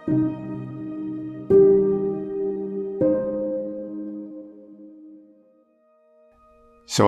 So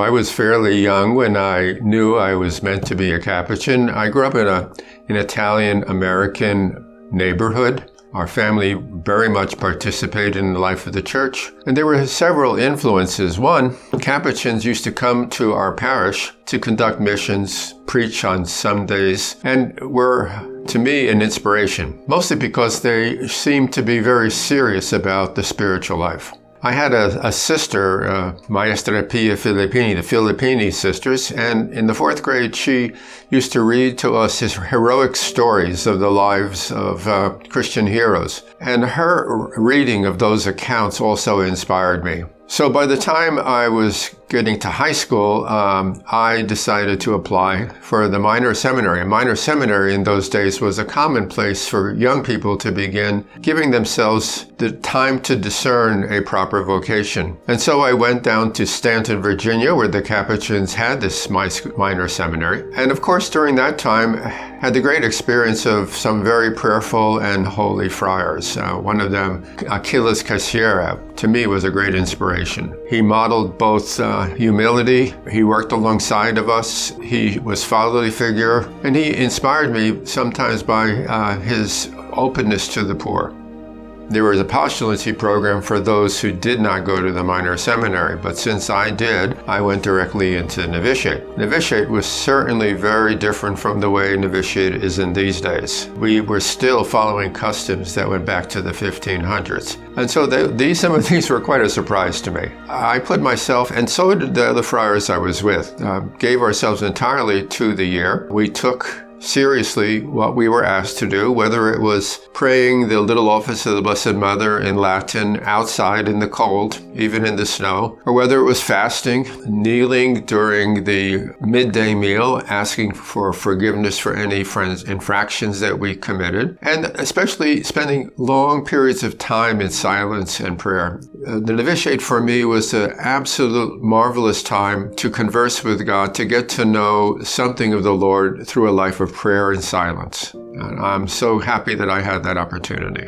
I was fairly young when I knew I was meant to be a Capuchin. I grew up in an Italian-American neighborhood. Our family very much participated in the life of the church. And there were several influences. One, Capuchins used to come to our parish to conduct missions, preach on Sundays, and were, to me, an inspiration, mostly because they seemed to be very serious about the spiritual life. I had a sister, Maestra Pia Filippini, the Filipini sisters, and in the 4th grade, she used to read to us his heroic stories of the lives of Christian heroes. And her reading of those accounts also inspired me. So by the time I was getting to high school, I decided to apply for the minor seminary. A minor seminary in those days was a common place for young people to begin giving themselves the time to discern a proper vocation. And so I went down to Stanton, Virginia, where the Capuchins had this minor seminary. And of course, during that time, had the great experience of some very prayerful and holy friars. One of them, Achilles Casiera, to me was a great inspiration. He modeled both humility, he worked alongside of us, he was fatherly figure, and he inspired me sometimes by his openness to the poor. There was a postulancy program for those who did not go to the minor seminary, but since I did, I went directly into novitiate. Novitiate was certainly very different from the way novitiate is in these days. We were still following customs that went back to the 1500s. And so some of these were quite a surprise to me. I put myself, and so did the other friars I was with, gave ourselves entirely to the year. We took seriously what we were asked to do, whether it was praying the little office of the Blessed Mother in Latin outside in the cold, even in the snow, or whether it was fasting, kneeling during the midday meal, asking for forgiveness for any infractions that we committed, and especially spending long periods of time in silence and prayer. The novitiate for me was an absolute marvelous time to converse with God, to get to know something of the Lord through a life of prayer and silence. And I'm so happy that I had that opportunity.